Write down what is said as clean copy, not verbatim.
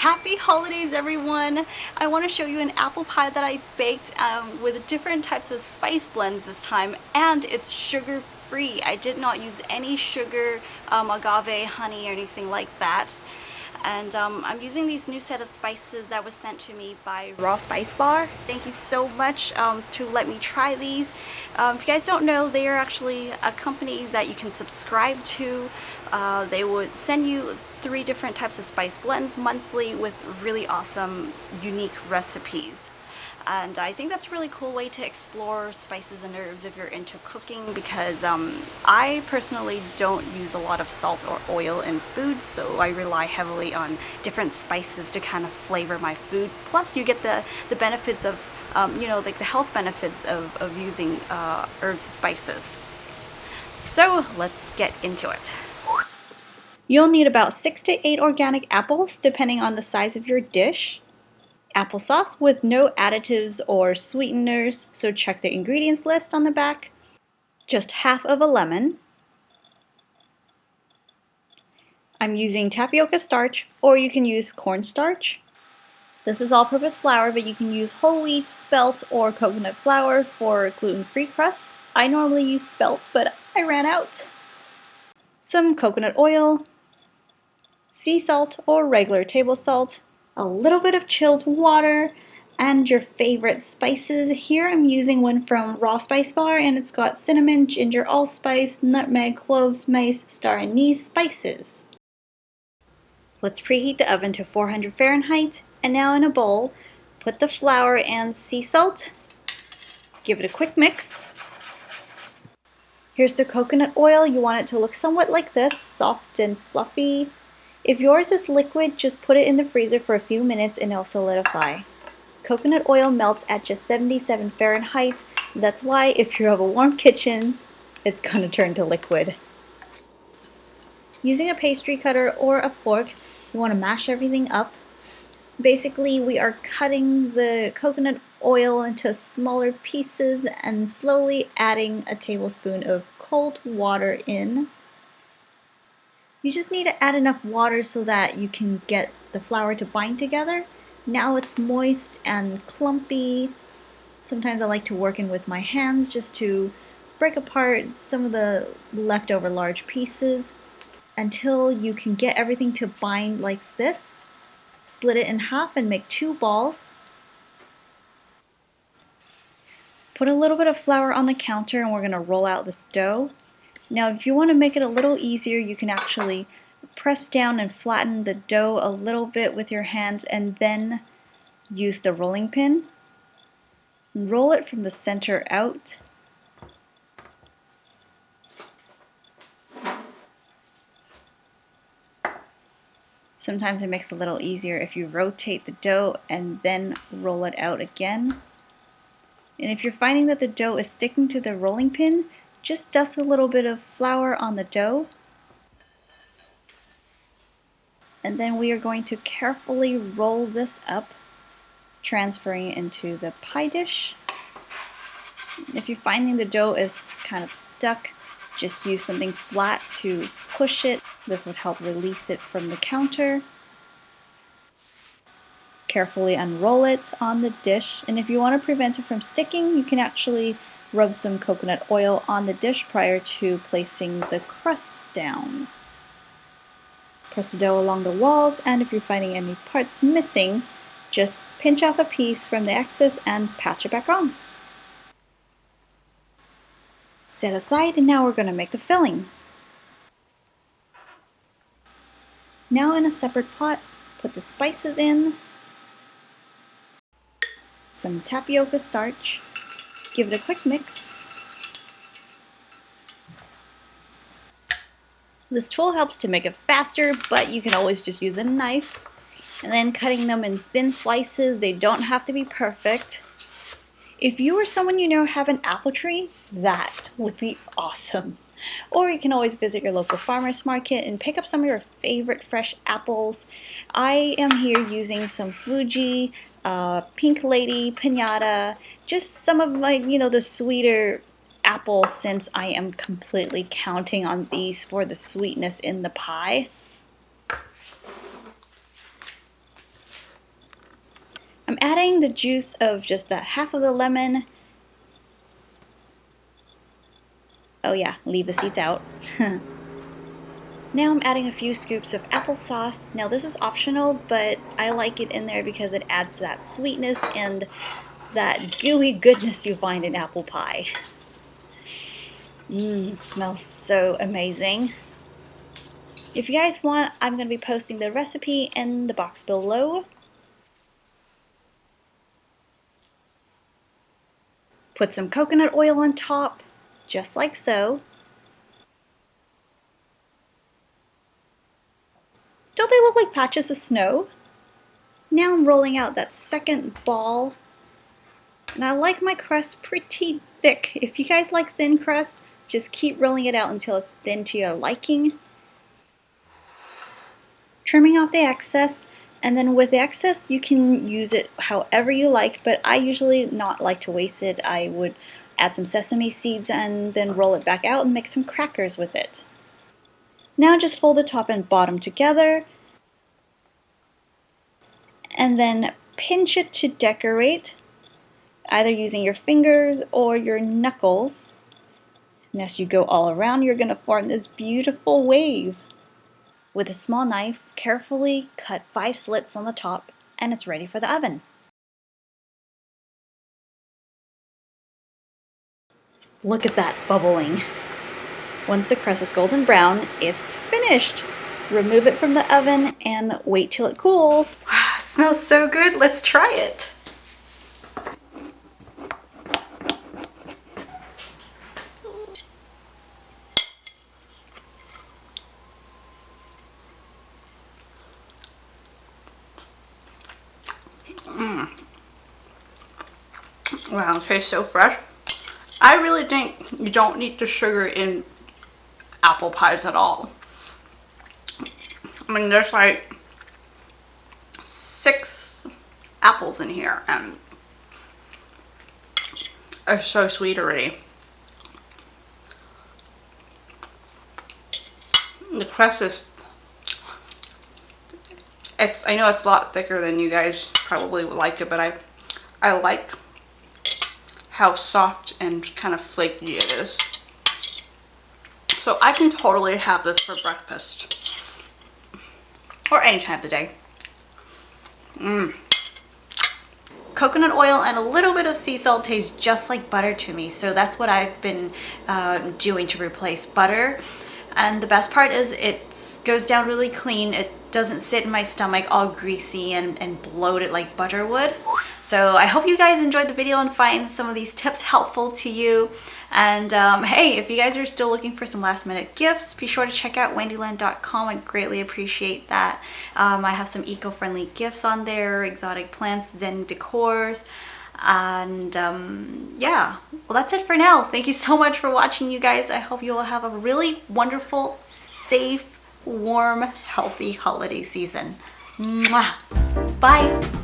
Happy holidays, everyone! I want to show you an apple pie that I baked with different types of spice blends this time, and it's sugar-free. I did not use any sugar, agave, honey, or anything like that. And I'm using these new set of spices that was sent to me by Raw Spice Bar. Thank you so much to let me try these. If you guys don't know, they are actually a company that you can subscribe to. They would send you 3 different types of spice blends monthly with really awesome, unique recipes. And I think that's a really cool way to explore spices and herbs if you're into cooking, because I personally don't use a lot of salt or oil in food, so I rely heavily on different spices to kind of flavor my food. Plus you get the benefits of, like the health benefits of using herbs and spices. So let's get into it. You'll need about 6 to 8 organic apples, depending on the size of your dish. Applesauce with no additives or sweeteners, so check the ingredients list on the back. Just half of a lemon. I'm using tapioca starch, or you can use cornstarch. This is all-purpose flour, but you can use whole wheat, spelt, or coconut flour for gluten-free crust. I normally use spelt, but I ran out. Some coconut oil, sea salt or regular table salt, a little bit of chilled water, and your favorite spices. Here I'm using one from Raw Spice Bar, and it's got cinnamon, ginger, allspice, nutmeg, cloves, mace, star anise spices. Let's preheat the oven to 400 Fahrenheit, and now in a bowl, put the flour and sea salt. Give it a quick mix. Here's the coconut oil. You want it to look somewhat like this, soft and fluffy. If yours is liquid, just put it in the freezer for a few minutes and it'll solidify. Coconut oil melts at just 77 Fahrenheit. That's why if you have a warm kitchen, it's going to turn to liquid. Using a pastry cutter or a fork, you want to mash everything up. Basically, we are cutting the coconut oil into smaller pieces and slowly adding a tablespoon of cold water in. You just need to add enough water so that you can get the flour to bind together. Now it's moist and clumpy. Sometimes I like to work in with my hands just to break apart some of the leftover large pieces until you can get everything to bind like this. Split it in half and make 2 balls. Put a little bit of flour on the counter and we're going to roll out this dough. Now if you want to make it a little easier, you can actually press down and flatten the dough a little bit with your hands and then use the rolling pin. Roll it from the center out. Sometimes it makes it a little easier if you rotate the dough and then roll it out again. And if you're finding that the dough is sticking to the rolling pin, just dust a little bit of flour on the dough. And then we are going to carefully roll this up, transferring it into the pie dish. If you're finding the dough is kind of stuck, just use something flat to push it. This would help release it from the counter. Carefully unroll it on the dish, and if you want to prevent it from sticking, you can actually rub some coconut oil on the dish prior to placing the crust down. Press the dough along the walls, and if you're finding any parts missing, just pinch off a piece from the excess and patch it back on. Set aside, and now we're going to make the filling. Now in a separate pot, put the spices in, some tapioca starch, give it a quick mix. This tool helps to make it faster, but you can always just use a knife. And then cutting them in thin slices. They don't have to be perfect. If you or someone you know have an apple tree, that would be awesome. Or you can always visit your local farmer's market and pick up some of your favorite fresh apples. I am here using some Fuji, Pink Lady, Pinata, just some of my, the sweeter apples, since I am completely counting on these for the sweetness in the pie. I'm adding the juice of just that half of the lemon. Oh yeah, leave the seeds out. Now I'm adding a few scoops of applesauce. Now this is optional, but I like it in there because it adds to that sweetness and that gooey goodness you find in apple pie. Smells so amazing. If you guys want, I'm going to be posting the recipe in the box below. Put some coconut oil on top, just like so. Don't they look like patches of snow? Now I'm rolling out that second ball. And I like my crust pretty thick. If you guys like thin crust, just keep rolling it out until it's thin to your liking. Trimming off the excess, and then with the excess you can use it however you like, but I usually not like to waste it. I would add some sesame seeds and then roll it back out and make some crackers with it. Now just fold the top and bottom together and then pinch it to decorate, either using your fingers or your knuckles. And as you go all around, you're going to form this beautiful wave. With a small knife, carefully cut 5 slits on the top, and it's ready for the oven. Look at that bubbling. Once the crust is golden brown, it's finished. Remove it from the oven and wait till it cools. Wow, smells so good. Let's try it. Wow, it tastes so fresh. I really think you don't need the sugar in apple pies at all. I mean, there's like 6 apples in here and it's so sweet already. The crust is, I know it's a lot thicker than you guys probably would like it, but I like how soft and kind of flaky it is. So I can totally have this for breakfast or any time of the day. Coconut oil and a little bit of sea salt tastes just like butter to me, so that's what I've been doing to replace butter. And the best part is it goes down really clean. It doesn't sit in my stomach all greasy and bloated like butter would. So I hope you guys enjoyed the video and find some of these tips helpful to you. And hey, if you guys are still looking for some last minute gifts, be sure to check out wendyland.com. I'd greatly appreciate that. I have some eco-friendly gifts on there, exotic plants, Zen decors. And yeah, well, that's it for now. Thank you so much for watching, you guys. I hope you will have a really wonderful, safe, warm, healthy holiday season. Mwah. Bye.